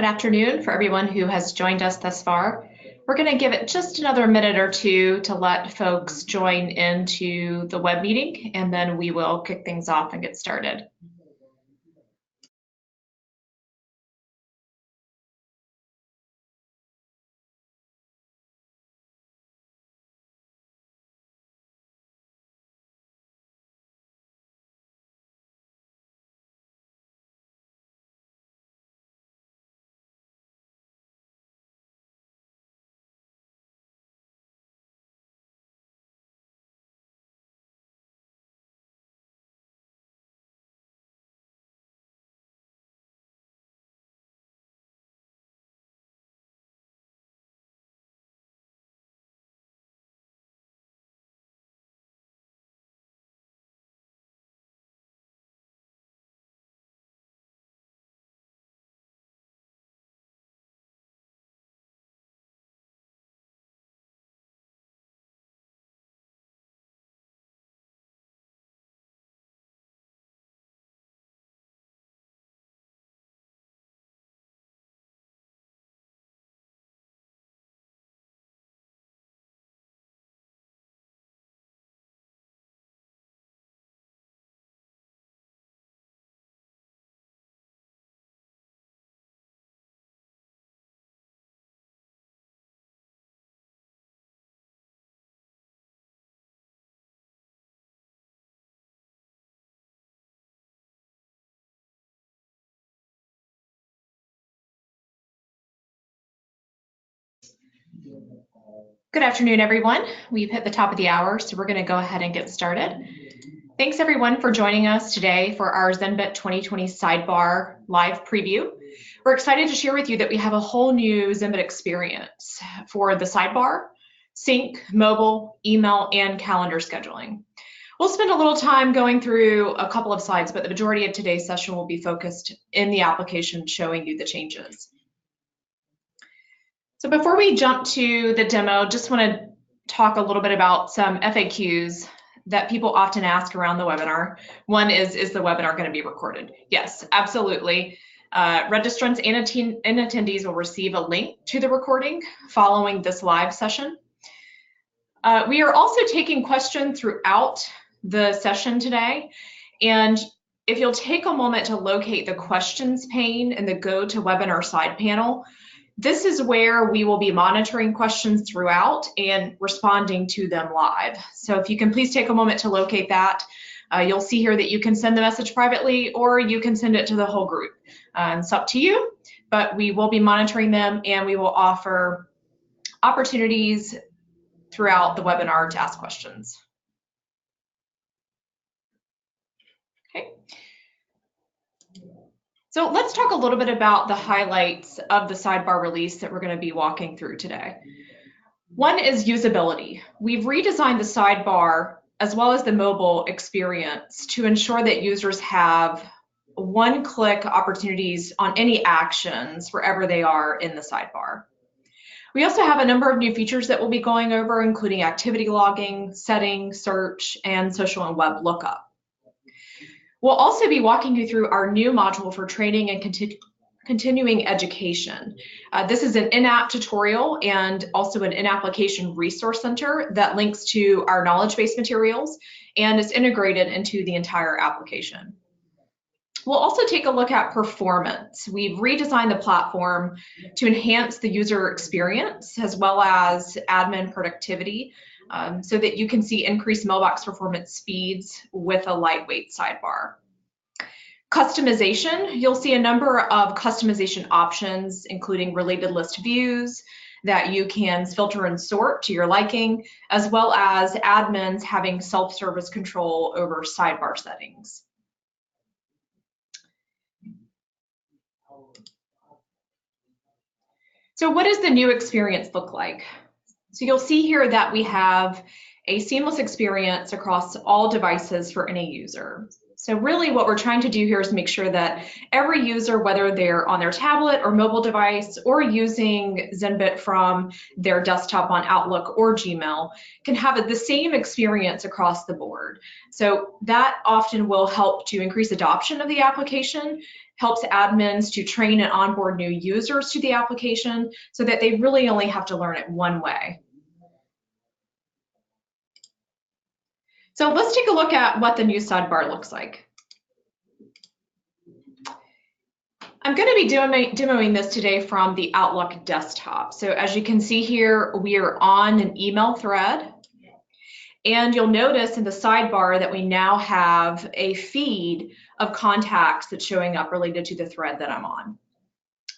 Good afternoon for everyone who has joined us thus far. We're going to give it just another minute or two to let folks join into the web meeting, and then we will kick things off and get started. Good afternoon, everyone. We've hit the top of the hour, so we're going to go ahead and get started. Thanks, everyone, for joining us today for our ZynBit 2020 Sidebar live preview. We're excited to share with you that we have a whole new ZynBit experience for the sidebar, sync, mobile, email, and calendar scheduling. We'll spend a little time going through a couple of slides, but the majority of today's session will be focused in the application showing you the changes. So before we jump to the demo, just want to talk a little bit about some FAQs that people often ask around the webinar. One is the webinar going to be recorded? Yes, absolutely. Registrants and attendees will receive a link to the recording following this live session. We are also taking questions throughout the session today, and if you'll take a moment to locate the questions pane in the Go to Webinar side panel, this is where we will be monitoring questions throughout and responding to them live. So if you can please take a moment to locate that. You'll see here that you can send the message privately or you can send it to the whole group. It's up to you, but we will be monitoring them and we will offer opportunities throughout the webinar to ask questions. Okay. So let's talk a little bit about the highlights of the sidebar release that we're going to be walking through today. One is usability. We've redesigned the sidebar as well as the mobile experience to ensure that users have one-click opportunities on any actions wherever they are in the sidebar. We also have a number of new features that we'll be going over, including activity logging, setting, search, and social and web lookup. We'll also be walking you through our new module for training and continuing education. This is an in-app tutorial and also an in-application resource center that links to our knowledge base materials and is integrated into the entire application. We'll also take a look at performance. We've redesigned the platform to enhance the user experience as well as admin productivity, so that you can see increased mailbox performance speeds with a lightweight sidebar. Customization, you'll see a number of customization options, including related list views that you can filter and sort to your liking, as well as admins having self-service control over sidebar settings. So what does the new experience look like? So you'll see here that we have a seamless experience across all devices for any user. So really what we're trying to do here is make sure that every user, whether they're on their tablet or mobile device or using ZynBit from their desktop on Outlook or Gmail, can have the same experience across the board. So that often will help to increase adoption of the application, helps admins to train and onboard new users to the application so that they really only have to learn it one way. So let's take a look at what the new sidebar looks like. I'm going to be demoing this today from the Outlook desktop. So as you can see here, we are on an email thread. And you'll notice in the sidebar that we now have a feed of contacts that's showing up related to the thread that I'm on,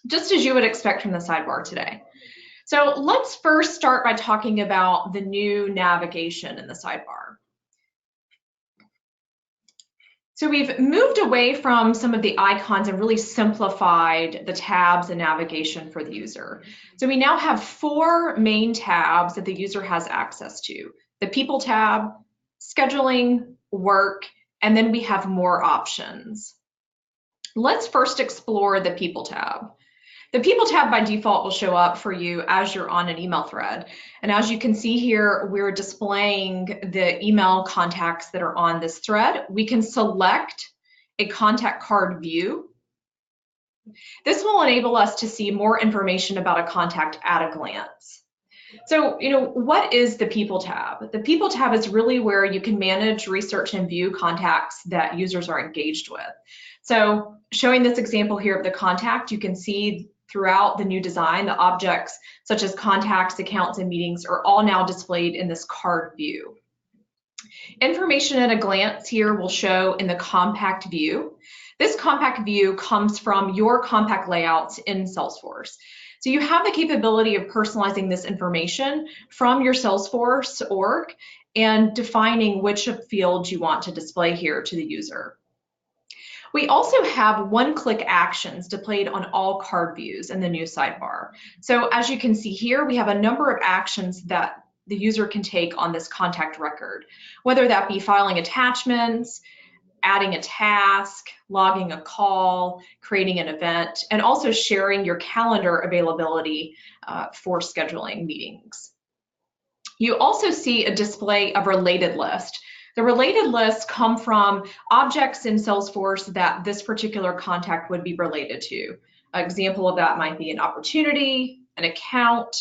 just as you would expect from the sidebar today. So let's first start by talking about the new navigation in the sidebar. So we've moved away from some of the icons and really simplified the tabs and navigation for the user. So we now have 4 main tabs that the user has access to: the People tab, Scheduling, Work, and then we have more options. Let's first explore the People tab. The People tab by default will show up for you as you're on an email thread. And as you can see here, we're displaying the email contacts that are on this thread. We can select a contact card view. This will enable us to see more information about a contact at a glance. So, what is the People tab? The People tab is really where you can manage, research, and view contacts that users are engaged with. So, showing this example here of the contact, you can see throughout the new design, the objects such as contacts, accounts, and meetings are all now displayed in this card view. Information at a glance here will show in the compact view. This compact view comes from your compact layouts in Salesforce. So you have the capability of personalizing this information from your Salesforce org and defining which fields you want to display here to the user. We also have one-click actions displayed on all card views in the new sidebar. So as you can see here, we have a number of actions that the user can take on this contact record, whether that be filing attachments, adding a task, logging a call, creating an event, and also sharing your calendar availability for scheduling meetings. You also see a display of related list. The related lists come from objects in Salesforce that this particular contact would be related to. An example of that might be an opportunity, an account,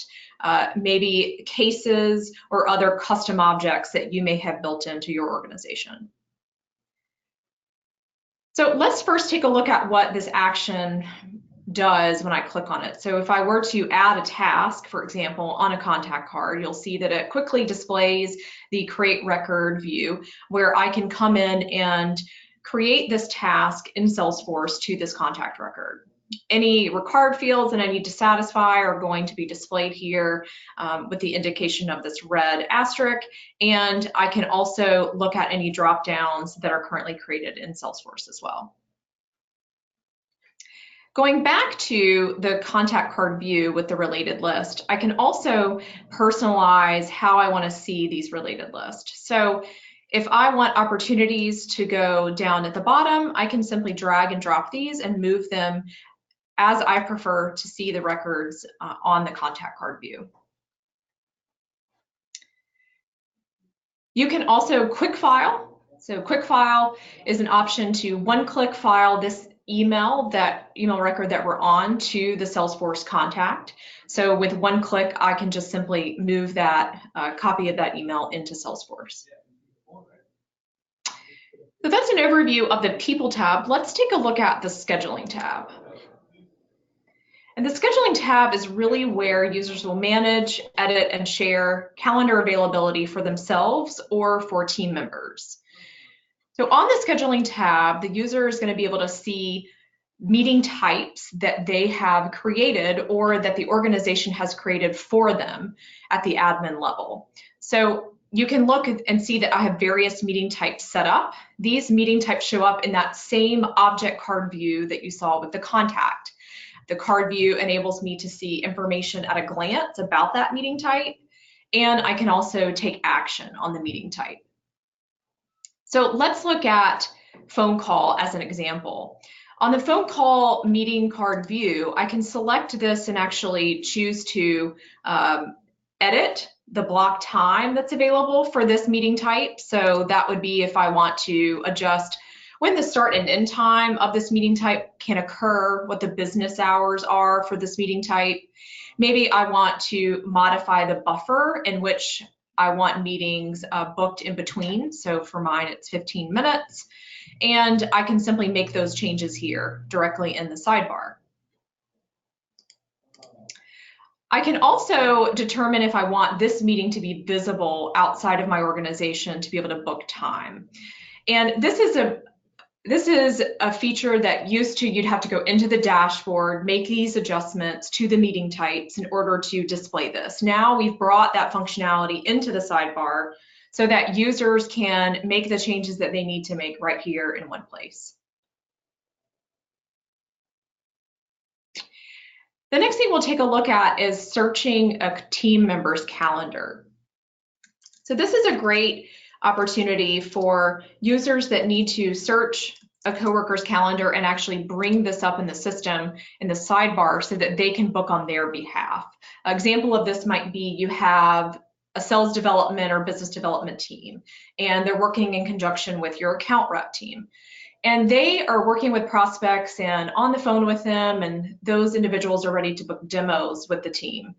maybe cases, or other custom objects that you may have built into your organization. So let's first take a look at what this action does when I click on it. So if I were to add a task, for example, on a contact card, you'll see that it quickly displays the create record view where I can come in and create this task in Salesforce to this contact record. Any required fields that I need to satisfy are going to be displayed here with the indication of this red asterisk, and I can also look at any drop downs that are currently created in Salesforce as well. Going back to the contact card view with the related list, I can also personalize how I want to see these related lists. So if I want opportunities to go down at the bottom, I can simply drag and drop these and move them as I prefer to see the records on the contact card view. You can also quick file. So quick file is an option to one-click file this email record that we're on to the Salesforce contact. So with one click, I can just simply move that copy of that email into Salesforce. So that's an overview of the People tab. Let's take a look at the Scheduling tab. And the Scheduling tab is really where users will manage, edit, and share calendar availability for themselves or for team members. So on the Scheduling tab, the user is going to be able to see meeting types that they have created or that the organization has created for them at the admin level. So you can look and see that I have various meeting types set up. These meeting types show up in that same object card view that you saw with the contact. The card view enables me to see information at a glance about that meeting type, and I can also take action on the meeting type. So let's look at phone call as an example. On the phone call meeting card view, I can select this and actually choose to edit the block time that's available for this meeting type. So that would be if I want to adjust when the start and end time of this meeting type can occur, what the business hours are for this meeting type. Maybe I want to modify the buffer in which I want meetings booked in between. So for mine, it's 15 minutes. And I can simply make those changes here directly in the sidebar. I can also determine if I want this meeting to be visible outside of my organization to be able to book time. And this is a feature that you'd have to go into the dashboard, make these adjustments to the meeting types in order to display this. Now we've brought that functionality into the sidebar so that users can make the changes that they need to make right here in one place. The next thing we'll take a look at is searching a team member's calendar. So this is a great opportunity for users that need to search a coworker's calendar and actually bring this up in the system in the sidebar so that they can book on their behalf. An example of this might be you have a sales development or business development team, and they're working in conjunction with your account rep team. And they are working with prospects and on the phone with them, and those individuals are ready to book demos with the team.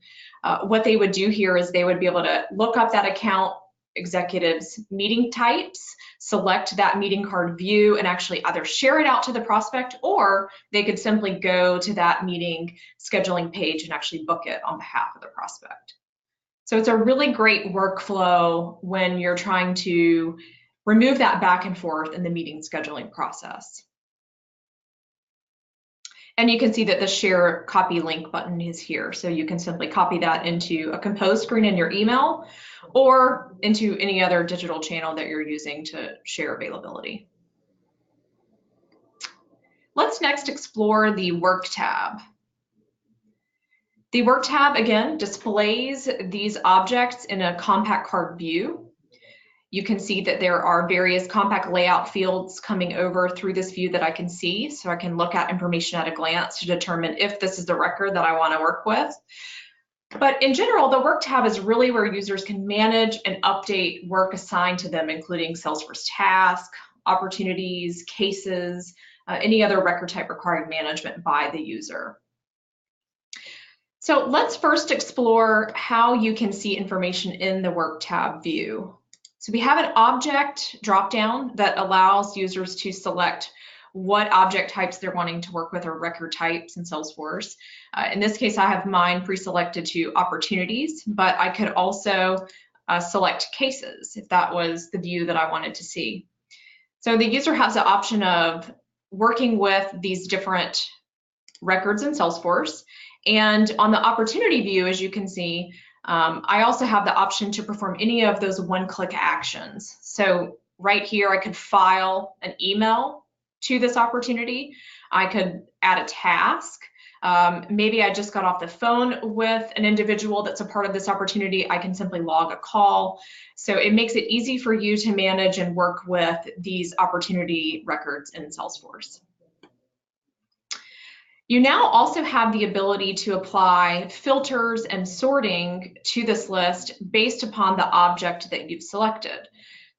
What they would do here is they would be able to look up that account executive's meeting types, select that meeting card view, and actually either share it out to the prospect, or they could simply go to that meeting scheduling page and actually book it on behalf of the prospect. So it's a really great workflow when you're trying to remove that back and forth in the meeting scheduling process. And you can see that the share copy link button is here. So you can simply copy that into a compose screen in your email or into any other digital channel that you're using to share availability. Let's next explore the Work tab. The Work tab, again, displays these objects in a compact card view. You can see that there are various compact layout fields coming over through this view that I can see, so I can look at information at a glance to determine if this is the record that I want to work with. But in general, the Work tab is really where users can manage and update work assigned to them, including Salesforce tasks, opportunities, cases, any other record type requiring management by the user. So let's first explore how you can see information in the Work tab view. So we have an object dropdown that allows users to select what object types they're wanting to work with or record types in Salesforce. In this case, I have mine pre-selected to opportunities, but I could also select cases if that was the view that I wanted to see. So the user has the option of working with these different records in Salesforce. And on the opportunity view, as you can see, I also have the option to perform any of those one-click actions. So right here, I could file an email to this opportunity. I could add a task. Maybe I just got off the phone with an individual that's a part of this opportunity. I can simply log a call. So it makes it easy for you to manage and work with these opportunity records in Salesforce. You now also have the ability to apply filters and sorting to this list based upon the object that you've selected.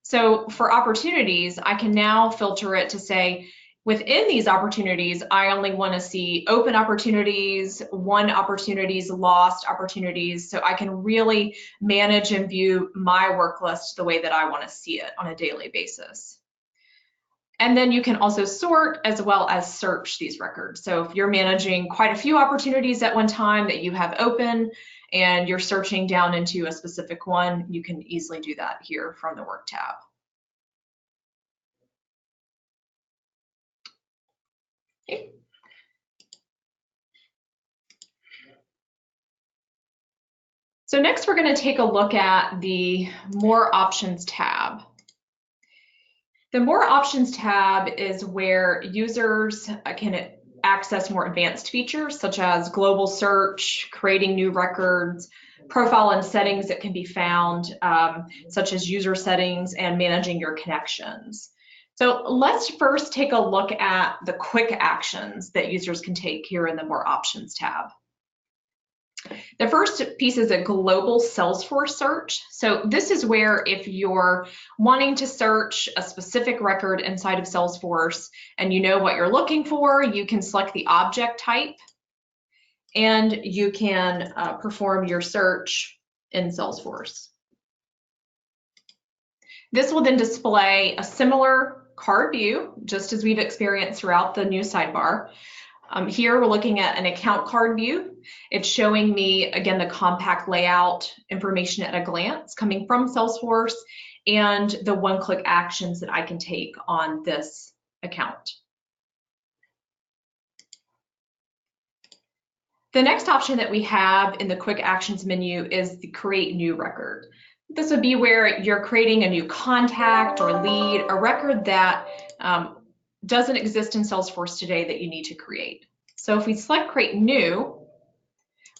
So for opportunities, I can now filter it to say, within these opportunities, I only want to see open opportunities, won opportunities, lost opportunities, so I can really manage and view my work list the way that I want to see it on a daily basis. And then you can also sort as well as search these records. So if you're managing quite a few opportunities at one time that you have open and you're searching down into a specific one, you can easily do that here from the Work tab. Okay. So next we're going to take a look at the More Options tab. The More Options tab is where users can access more advanced features such as global search, creating new records, profile and settings that can be found, such as user settings and managing your connections. So let's first take a look at the quick actions that users can take here in the More Options tab. The first piece is a global Salesforce search. So this is where if you're wanting to search a specific record inside of Salesforce and you know what you're looking for, you can select the object type and you can perform your search in Salesforce. This will then display a similar card view, just as we've experienced throughout the new sidebar. Here we're looking at an account card view. It's showing me, again, the compact layout information at a glance coming from Salesforce and the one-click actions that I can take on this account. The next option that we have in the Quick Actions menu is the Create New Record. This would be where you're creating a new contact or lead, a record that doesn't exist in Salesforce today that you need to create. So if we select Create New,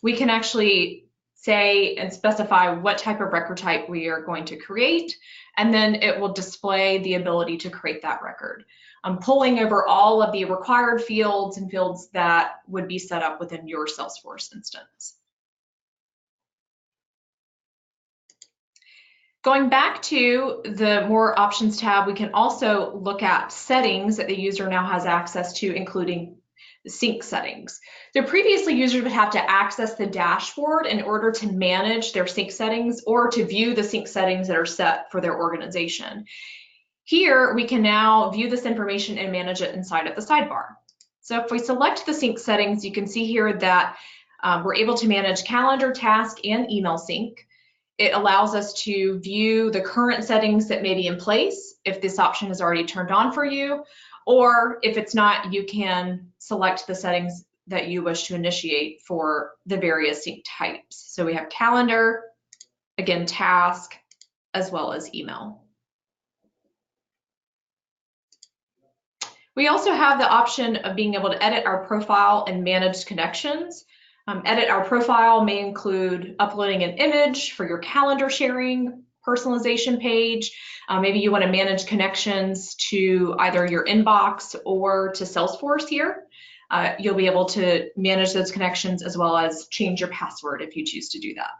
we can actually say and specify what type of record type we are going to create, and then it will display the ability to create that record. I'm pulling over all of the required fields and fields that would be set up within your Salesforce instance. Going back to the More Options tab, we can also look at settings that the user now has access to, including the sync settings. So previously, users would have to access the dashboard in order to manage their sync settings or to view the sync settings that are set for their organization. Here, we can now view this information and manage it inside of the sidebar. So if we select the sync settings, you can see here that we're able to manage calendar, task, and email sync. It allows us to view the current settings that may be in place if this option is already turned on for you, or if it's not, you can select the settings that you wish to initiate for the various sync types. So we have calendar, again, task, as well as email. We also have the option of being able to edit our profile and manage connections. Edit our profile may include uploading an image for your calendar sharing, personalization page. Maybe you want to manage connections to either your inbox or to Salesforce here. You'll be able to manage those connections as well as change your password if you choose to do that.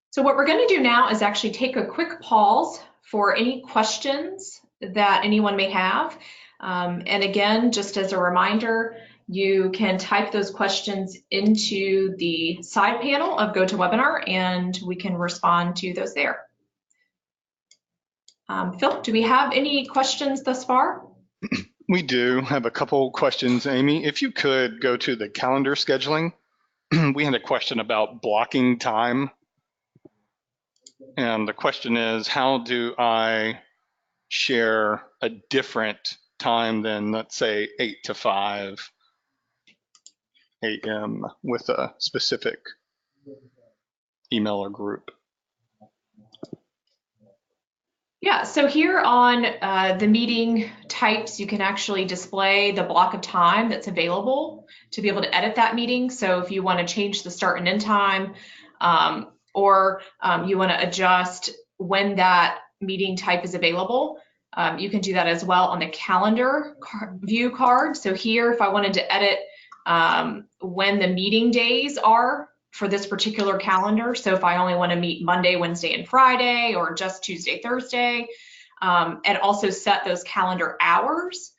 So what we're going to do now is actually take a quick pause for any questions that anyone may have. And again, just as a reminder, you can type those questions into the side panel of GoToWebinar and we can respond to those there. Phil, do we have any questions thus far? We do have a couple questions, Amy. If you could go to the calendar scheduling, we had a question about blocking time. And the question is, how do I share a different time than, let's say, 8 to 5 a.m. with a specific email or group? Yeah, so here on the meeting types, you can actually display the block of time that's available to be able to edit that meeting. So if you want to change the start and end time, or you want to adjust when that meeting type is available, you can do that as well on the calendar view card. So here, if I wanted to edit when the meeting days are for this particular calendar, so if I only want to meet Monday, Wednesday, and Friday, or just Tuesday, Thursday, and also set those calendar hours,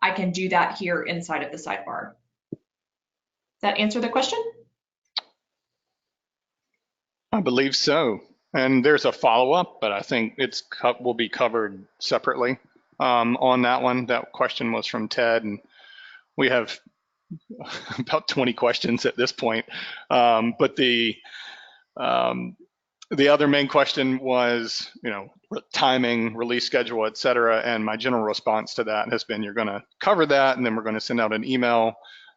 I can do that here inside of the sidebar. Does that answer the question? I believe so. And there's a follow-up, but I think will be covered separately on that one. That question was from Ted, and we have about 20 questions at this point. But the other main question was, timing, release schedule, et cetera. And my general response to that has been, you're going to cover that, and then we're going to send out an email.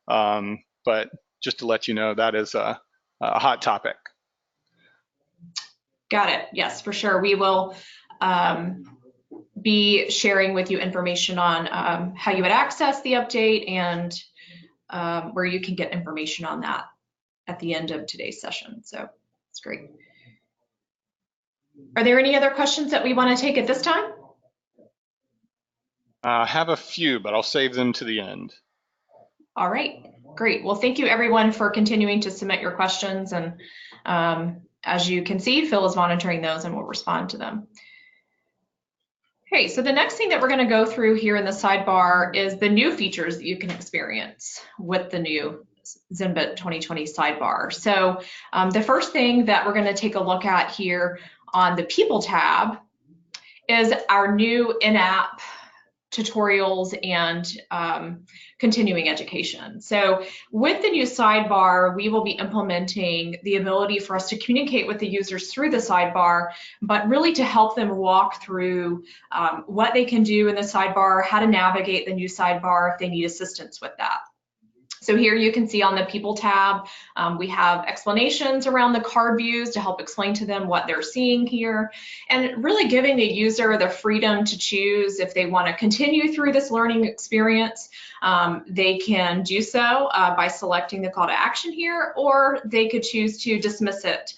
But just to let you know, that is a hot topic. Got it. Yes, for sure. We will be sharing with you information on how you would access the update and where you can get information on that at the end of today's session. So it's great. Are there any other questions that we want to take at this time? I have a few, but I'll save them to the end. All right, great. Well, thank you everyone for continuing to submit your questions. And as you can see, Phil is monitoring those and will respond to them. Okay, so the next thing that we're going to go through here in the sidebar is the new features that you can experience with the new ZynBit 2020 sidebar. So the first thing that we're going to take a look at here on the People tab is our new in-app tutorials and continuing education. So with the new sidebar, we will be implementing the ability for us to communicate with the users through the sidebar, but really to help them walk through what they can do in the sidebar, how to navigate the new sidebar if they need assistance with that. So here you can see on the People tab, we have explanations around the card views to help explain to them what they're seeing here, and really giving the user the freedom to choose if they want to continue through this learning experience. They can do so by selecting the call to action here, or they could choose to dismiss it.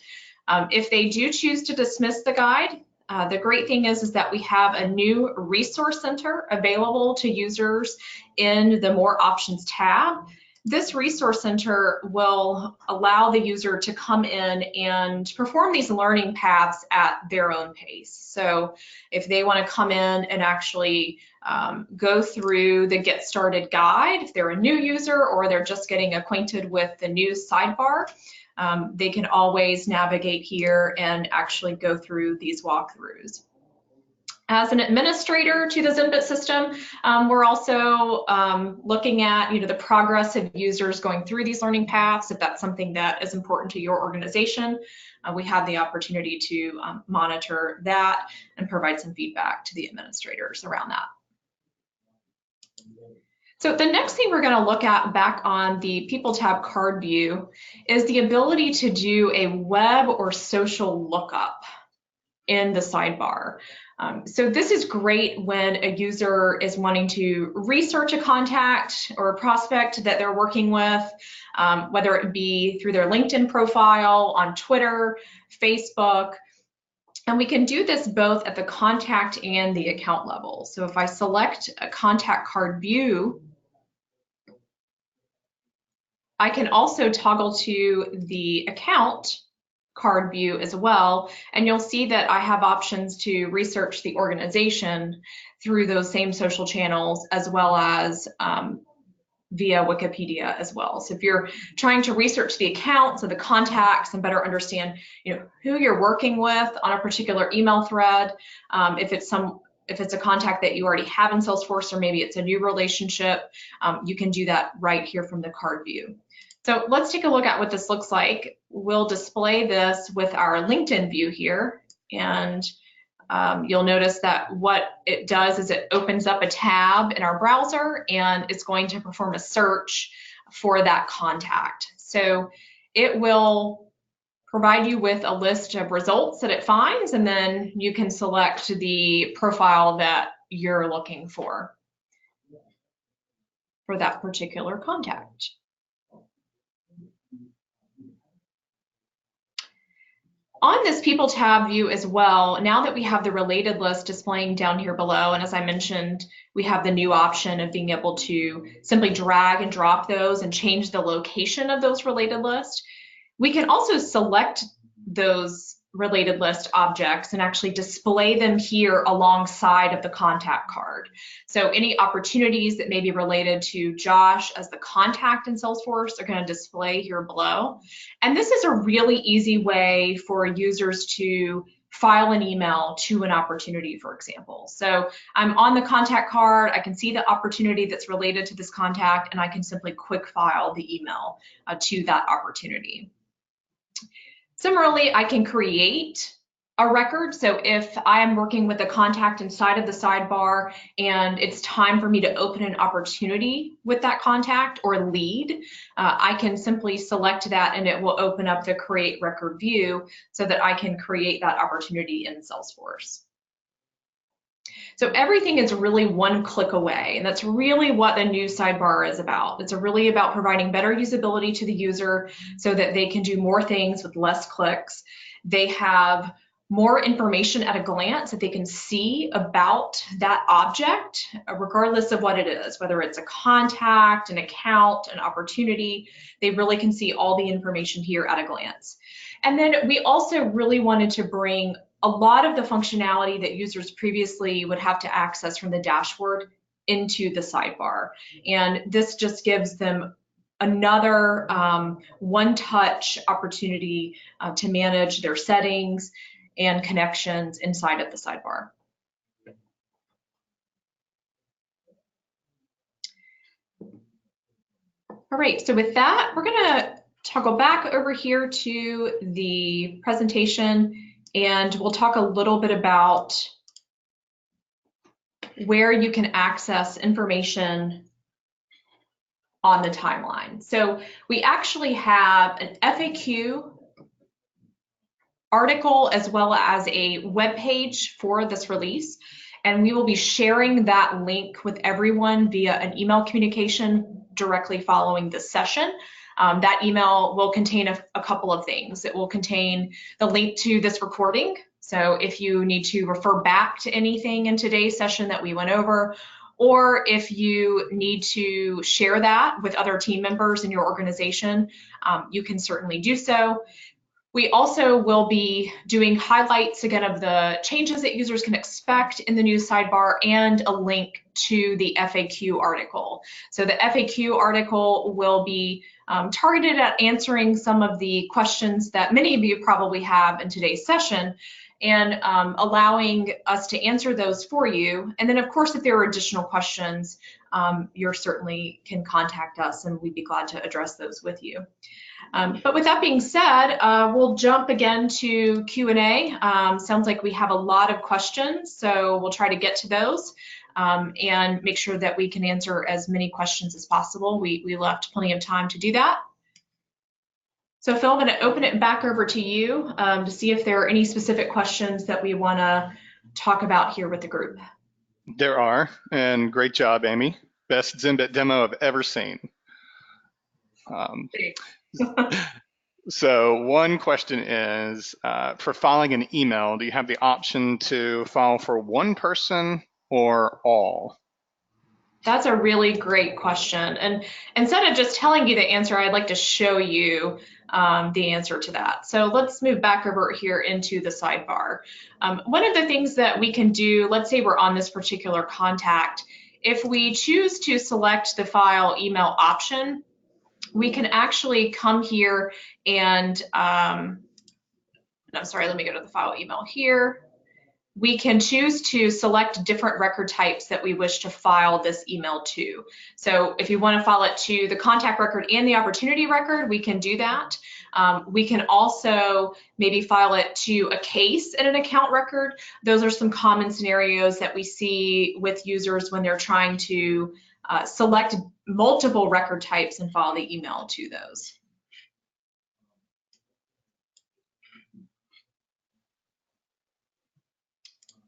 If they do choose to dismiss the guide, the great thing is that we have a new resource center available to users in the More Options tab. This resource center will allow the user to come in and perform these learning paths at their own pace. So if they want to come in and actually go through the Get Started guide, if they're a new user or they're just getting acquainted with the new sidebar, they can always navigate here and actually go through these walkthroughs. As an administrator to the ZynBit system, we're also looking at the progress of users going through these learning paths. If that's something that is important to your organization, we have the opportunity to monitor that and provide some feedback to the administrators around that. So the next thing we're going to look at back on the People tab card view is the ability to do a web or social lookup in the sidebar. So this is great when a user is wanting to research a contact or a prospect that they're working with, whether it be through their LinkedIn profile, on Twitter, Facebook. And we can do this both at the contact and the account level. So if I select a contact card view, I can also toggle to the account card view as well, and you'll see that I have options to research the organization through those same social channels, as well as via Wikipedia as well. So if you're trying to research the accounts and the contacts and better understand, who you're working with on a particular email thread, if it's a contact that you already have in Salesforce, or maybe it's a new relationship, you can do that right here from the card view. So let's take a look at what this looks like. We'll display this with our LinkedIn view here, and you'll notice that what it does is it opens up a tab in our browser, and it's going to perform a search for that contact. So it will provide you with a list of results that it finds, and then you can select the profile that you're looking for that particular contact. On this People tab view as well, now that we have the related list displaying down here below, and as I mentioned, we have the new option of being able to simply drag and drop those and change the location of those related lists. We can also select those related list objects and actually display them here alongside of the contact card. So any opportunities that may be related to Josh as the contact in Salesforce are going to display here below. And this is a really easy way for users to file an email to an opportunity, for example. So I'm on the contact card, I can see the opportunity that's related to this contact, and I can simply quick file the email to that opportunity. Similarly, I can create a record. So if I am working with a contact inside of the sidebar and it's time for me to open an opportunity with that contact or lead, I can simply select that and it will open up the create record view so that I can create that opportunity in Salesforce. So everything is really one click away, and that's really what the new sidebar is about. It's really about providing better usability to the user so that they can do more things with less clicks. They have more information at a glance that they can see about that object, regardless of what it is, whether it's a contact, an account, an opportunity. They really can see all the information here at a glance. And then we also really wanted to bring a lot of the functionality that users previously would have to access from the dashboard into the sidebar. And this just gives them another one-touch opportunity to manage their settings and connections inside of the sidebar. All right, so with that, we're gonna toggle back over here to the presentation, and we'll talk a little bit about where you can access information on the timeline. So we actually have an FAQ article as well as a web page for this release, and we will be sharing that link with everyone via an email communication directly following this session. That email will contain a couple of things. It will contain the link to this recording. So if you need to refer back to anything in today's session that we went over, or if you need to share that with other team members in your organization, you can certainly do so. We also will be doing highlights again of the changes that users can expect in the new sidebar and a link to the FAQ article. So the FAQ article will be targeted at answering some of the questions that many of you probably have in today's session, and allowing us to answer those for you. And then of course, if there are additional questions, you certainly can contact us and we'd be glad to address those with you. But with that being said, we'll jump again to Q&A. Sounds like we have a lot of questions, so we'll try to get to those. and make sure that we can answer as many questions as possible. We left plenty of time to do that. So Phil, I'm going to open it back over to you to see if there are any specific questions that we want to talk about here with the group. There are, and great job, Amy. Best ZynBit demo I've ever seen. So one question is, for filing an email, do you have the option to file for one person or all? That's a really great question. And instead of just telling you the answer, I'd like to show you the answer to that. So let's move back over here into the sidebar. One of the things that we can do, let's say we're on this particular contact, if we choose to select the file email option, we can actually come here and, I'm sorry, let me go to the file email here. We can choose to select different record types that we wish to file this email to. So if you want to file it to the contact record and the opportunity record, we can do that. We can also maybe file it to a case in an account record. Those are some common scenarios that we see with users when they're trying to select multiple record types and file the email to those.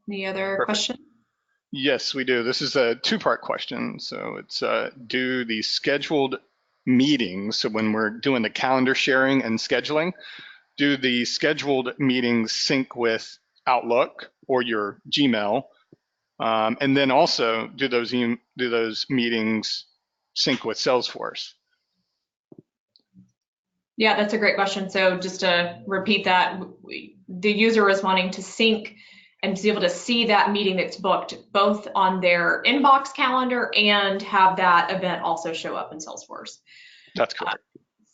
Any other questions? Yes, we do. This is a two-part question. So it's do the scheduled meetings, so when we're doing the calendar sharing and scheduling, do the scheduled meetings sync with Outlook or your Gmail? And then also, do those meetings sync with Salesforce? Yeah, that's a great question. So just to repeat that, the user is wanting to sync and to be able to see that meeting that's booked both on their inbox calendar and have that event also show up in Salesforce. That's correct.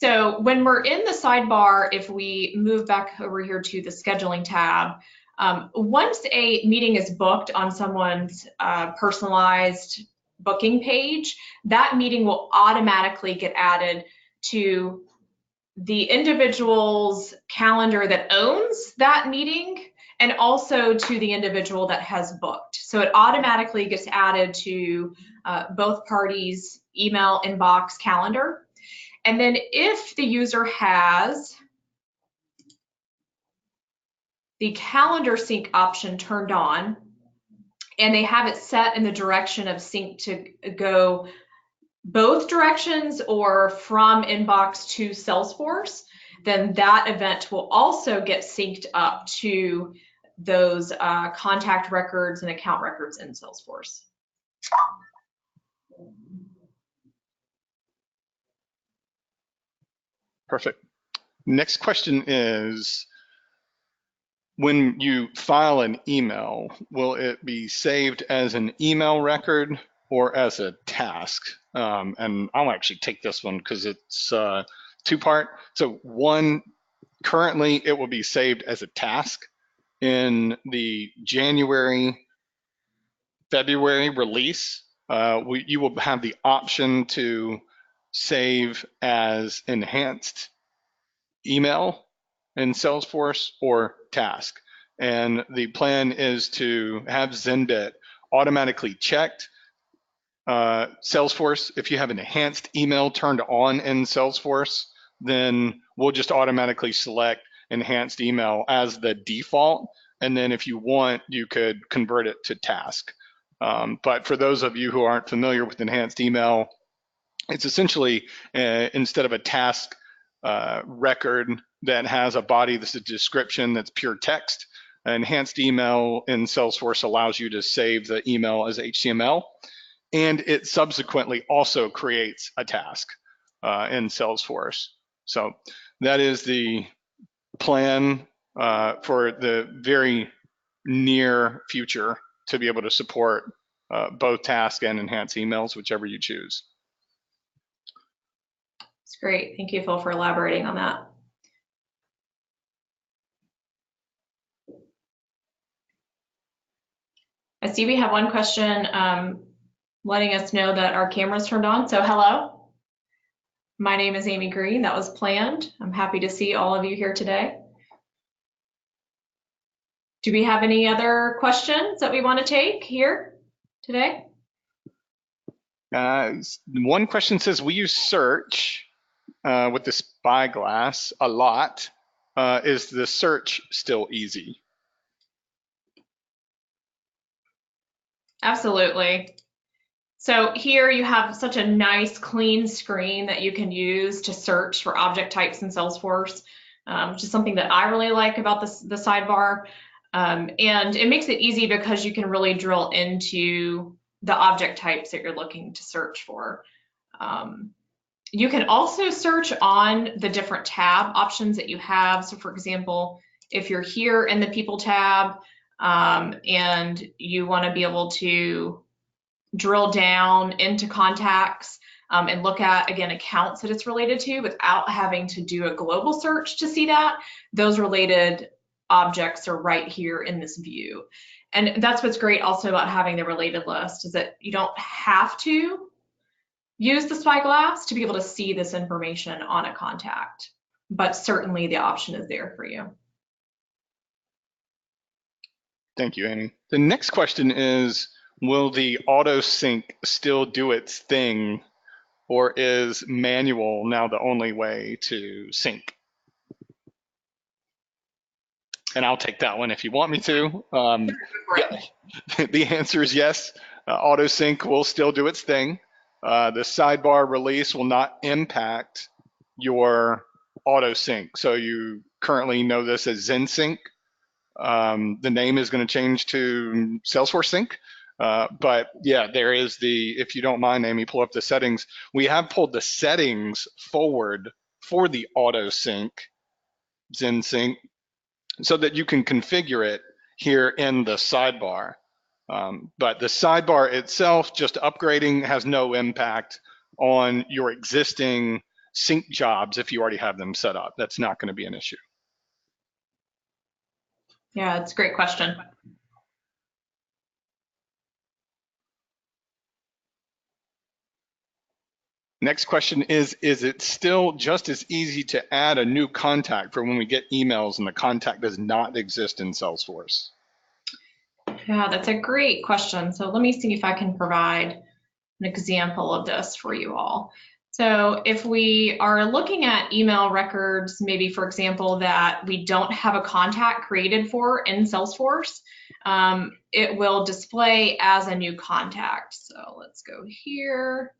So when we're in the sidebar, if we move back over here to the scheduling tab, once a meeting is booked on someone's personalized booking page, that meeting will automatically get added to the individual's calendar that owns that meeting and also to the individual that has booked. So it automatically gets added to both parties' email inbox calendar. And then if the user has the calendar sync option turned on and they have it set in the direction of sync to go both directions or from inbox to Salesforce, then that event will also get synced up to those contact records and account records in Salesforce. Perfect. Next question is, when you file an email, will it be saved as an email record or as a task? And I'll actually take this one because it's two-part. So one, currently it will be saved as a task. In the January, February release, you will have the option to save as enhanced email in Salesforce or task. And the plan is to have ZynBit automatically checked. Salesforce, if you have an enhanced email turned on in Salesforce, then we'll just automatically select enhanced email as the default. And then if you want, you could convert it to task. But for those of you who aren't familiar with enhanced email, it's essentially instead of a task record that has a body that's a description that's pure text, enhanced email in Salesforce allows you to save the email as HTML, and it subsequently also creates a task in Salesforce. So that is the plan for the very near future to be able to support both task and enhanced emails, whichever you choose. That's great. Thank you, Phil, for elaborating on that. I see we have one question letting us know that our camera's turned on. So hello, my name is Amy Green. That was planned. I'm happy to see all of you here today. Do we have any other questions that we want to take here? today? One question says, we use search with the Spyglass a lot. Is the search still easy? Absolutely. So here you have such a nice clean screen that you can use to search for object types in Salesforce, which is something that I really like about the sidebar. And it makes it easy because you can really drill into the object types that you're looking to search for. You can also search on the different tab options that you have. So for example, if you're here in the People tab and you want to be able to drill down into contacts and look at, again, accounts that it's related to without having to do a global search to see that, those related objects are right here in this view. And that's what's great also about having the related list, is that you don't have to use the Spyglass to be able to see this information on a contact, but certainly the option is there for you. Thank you, Amy. The next question is, will the auto sync still do its thing, or is manual now the only way to sync? And I'll take that one if you want me to. Yeah, the answer is yes. Auto sync will still do its thing. The sidebar release will not impact your auto sync. So you currently know this as ZynSync. The name is going to change to Salesforce Sync. But yeah, there is if you don't mind, Amy, pull up the settings. We have pulled the settings forward for the auto sync, ZynSync, so that you can configure it here in the sidebar. But the sidebar itself, just upgrading, has no impact on your existing sync jobs if you already have them set up. That's not going to be an issue. Yeah, it's a great question. Next question is it still just as easy to add a new contact for when we get emails and the contact does not exist in Salesforce? Yeah, that's a great question. So let me see if I can provide an example of this for you all. So if we are looking at email records, maybe for example, that we don't have a contact created for in Salesforce, it will display as a new contact. So let's go here.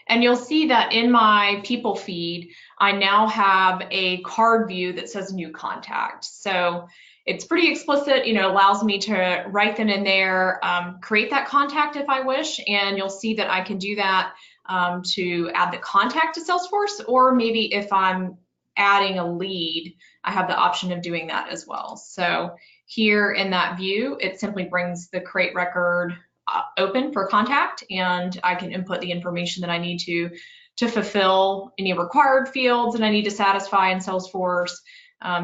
And you'll see that in my people feed, I now have a card view that says new contact. So it's pretty explicit, allows me to write them in there, create that contact if I wish, and you'll see that I can do that to add the contact to Salesforce, or maybe if I'm adding a lead, I have the option of doing that as well. So here in that view, it simply brings the create record open for contact, and I can input the information that I need to fulfill any required fields that I need to satisfy in Salesforce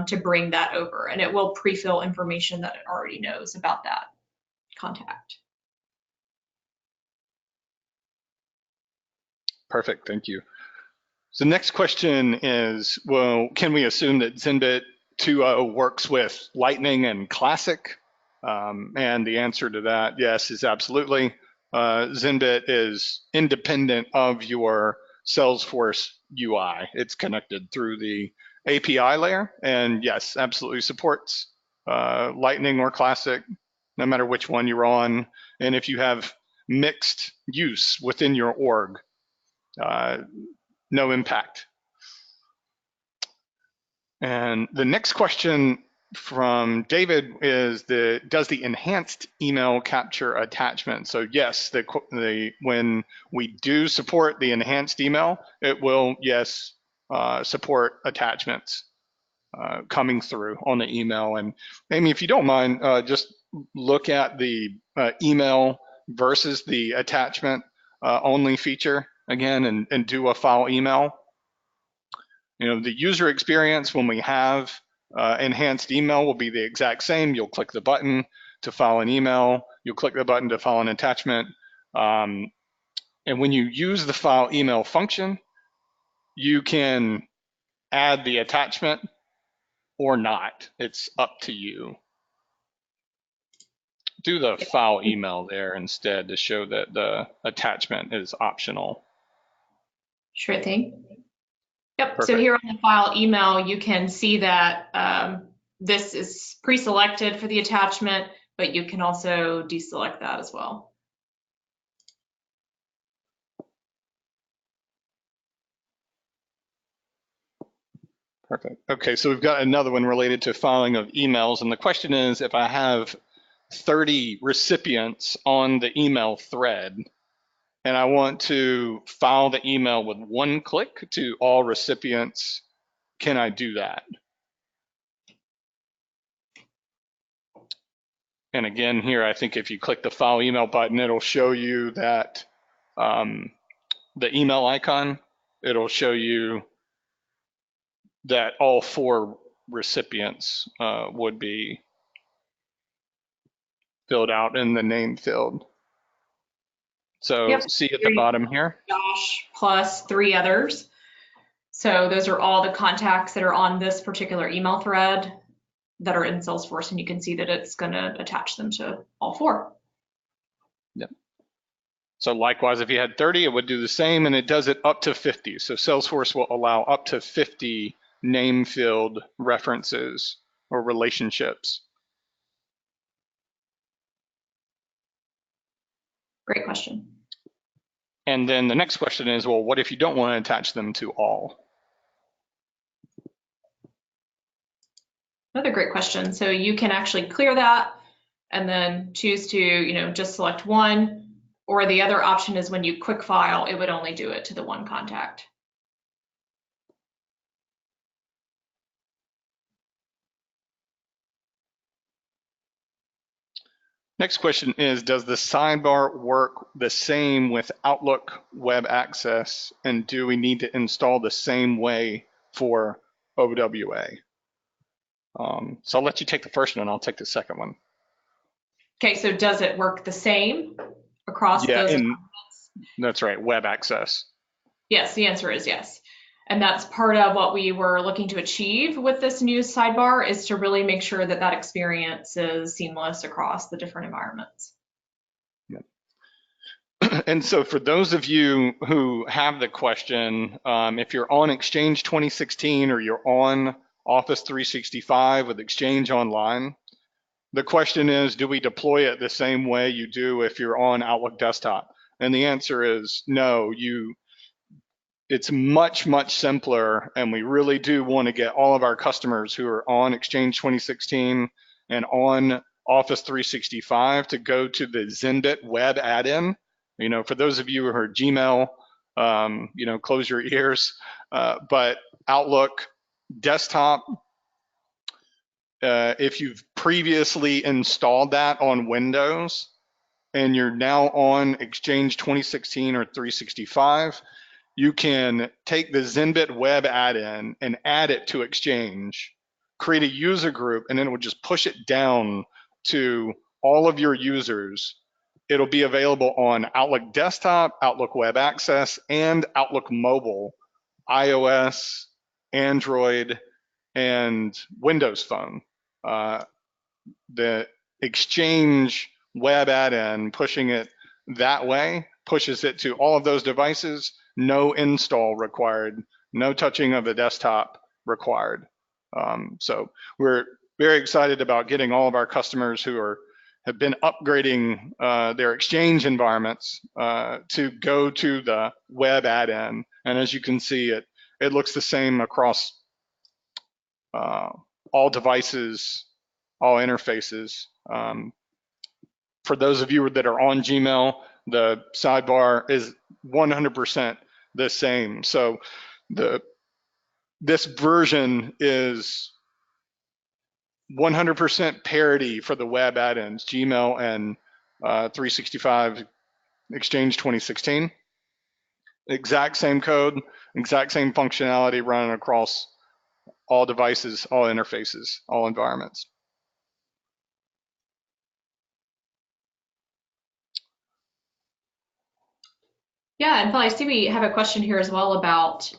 to bring that over, and it will pre-fill information that it already knows about that contact. Perfect, thank you. So the next question is, well, can we assume that ZynBit 2.0 works with Lightning and Classic? And the answer to that, yes, is absolutely. ZynBit is independent of your Salesforce UI. It's connected through the API layer, and yes, absolutely supports Lightning or Classic, no matter which one you're on. And if you have mixed use within your org, no impact. And the next question from David is, does the enhanced email capture attachment? So yes, when we do support the enhanced email, it will, yes, support attachments coming through on the email. And Amy, if you don't mind, just look at the email versus the attachment only feature again, and do a file email. The user experience when we have enhanced email will be the exact same. You'll click the button to file an email. You'll click the button to file an attachment. And when you use the file email function, you can add the attachment or not. It's up to you. do the file email there instead to show that the attachment is optional. Sure thing. Yep, so Perfect. here on the file email, you can see that this is pre-selected for the attachment, but you can also deselect that as well. Perfect. Okay, so we've got another one related to filing of emails. And the question is, if I have 30 recipients on the email thread and I want to file the email with one click to all recipients, can I do that? And again, here, I think if you click the file email button, it'll show you that the email icon, it'll show you that all 4 recipients would be filled out in the name field. So Yep. see at the bottom here. Josh plus 3 others. So those are all the contacts that are on this particular email thread that are in Salesforce, and you can see that it's going to attach them to all 4. Yep. So likewise, if you had 30, it would do the same, and it does it up to 50. So Salesforce will allow up to 50 name field references or relationships. Great question. And then the next question is, well, what if you don't want to attach them to all? Another great question. So you can actually clear that and then choose to, just select one, or the other option is when you quick file, it would only do it to the one contact. Next question is, does the sidebar work the same with Outlook Web Access, and do we need to install the same way for OWA? So I'll let you take the first one, and I'll take the second one. Okay, so does it work the same across those environments? That's right, web access. Yes, the answer is yes. And that's part of what we were looking to achieve with this new sidebar, is to really make sure that that experience is seamless across the different environments. Yep. And so for those of you who have the question, if you're on Exchange 2016 or you're on Office 365 with Exchange Online, the question is, do we deploy it the same way you do if you're on Outlook Desktop? And the answer is no. It's much, much simpler, and we really do want to get all of our customers who are on Exchange 2016 and on Office 365 to go to the ZynBit web add-in. For those of you who are Gmail, close your ears. But Outlook Desktop, if you've previously installed that on Windows and you're now on Exchange 2016 or 365, you can take the ZynBit web add-in and add it to Exchange, create a user group, and then it will just push it down to all of your users. It'll be available on Outlook Desktop, Outlook Web Access, and Outlook Mobile, iOS, Android, and Windows Phone. The Exchange web add-in, pushing it that way, pushes it to all of those devices. No install required, no touching of the desktop required. So we're very excited about getting all of our customers who have been upgrading their Exchange environments to go to the web add-in. And as you can see, it looks the same across all devices, all interfaces. For those of you that are on Gmail, the sidebar is 100% the same. So this version is 100% parity for the web add-ins, Gmail and 365 Exchange 2016. Exact same code, exact same functionality running across all devices, all interfaces, all environments. Yeah, and Paul, I see we have a question here as well about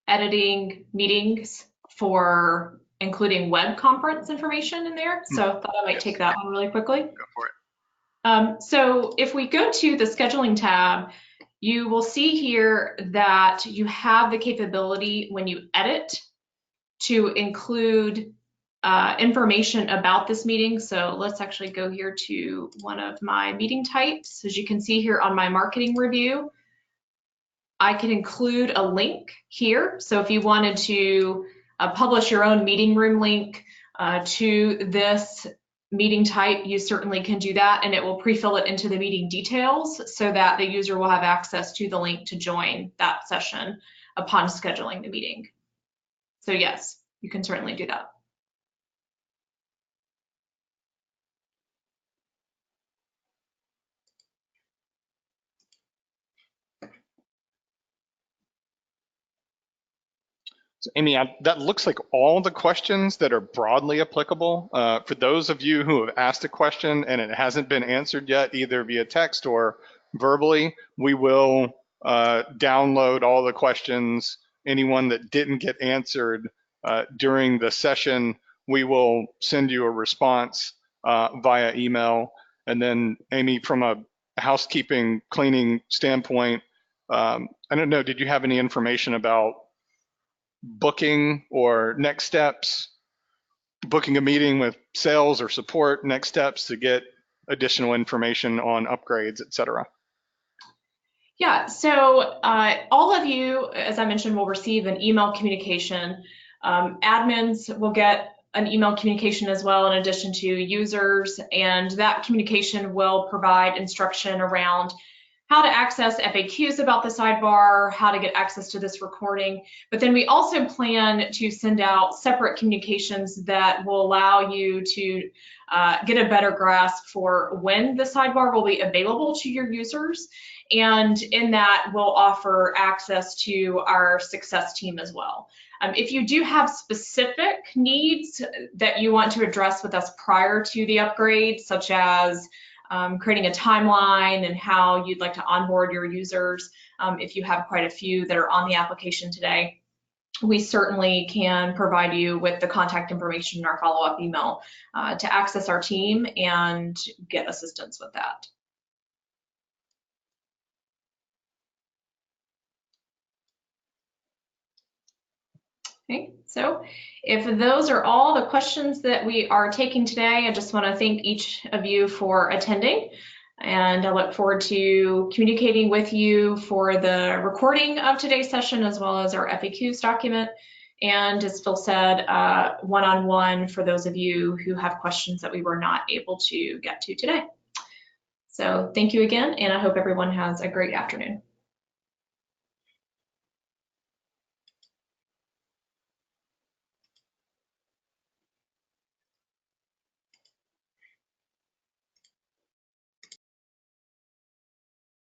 editing meetings for including web conference information in there. So I thought I might take that one really quickly. Go for it. So if we go to the scheduling tab, you will see here that you have the capability when you edit to include information about this meeting. So let's actually go here to one of my meeting types. As you can see here on my marketing review, I can include a link here. So if you wanted to publish your own meeting room link to this meeting type, you certainly can do that, and it will pre-fill it into the meeting details so that the user will have access to the link to join that session upon scheduling the meeting. So yes, you can certainly do that. So Amy, that looks like all the questions that are broadly applicable. For those of you who have asked a question and it hasn't been answered yet, either via text or verbally, we will download all the questions. Anyone that didn't get answered during the session, we will send you a response via email. And then Amy, from a housekeeping cleaning standpoint, I don't know, did you have any information about booking or next steps, booking a meeting with sales or support, next steps to get additional information on upgrades, et cetera? Yeah, so all of you, as I mentioned, will receive an email communication. Admins will get an email communication as well, in addition to users, and that communication will provide instruction around how to access FAQs about the sidebar, how to get access to this recording. But then we also plan to send out separate communications that will allow you to get a better grasp for when the sidebar will be available to your users. And in that, we'll offer access to our success team as well. If you do have specific needs that you want to address with us prior to the upgrade, such as creating a timeline and how you'd like to onboard your users, if you have quite a few that are on the application today, we certainly can provide you with the contact information in our follow-up email to access our team and get assistance with that. Okay, so if those are all the questions that we are taking today, I just want to thank each of you for attending, and I look forward to communicating with you for the recording of today's session as well as our FAQs document. And as Phil said, one-on-one for those of you who have questions that we were not able to get to today. So thank you again, and I hope everyone has a great afternoon.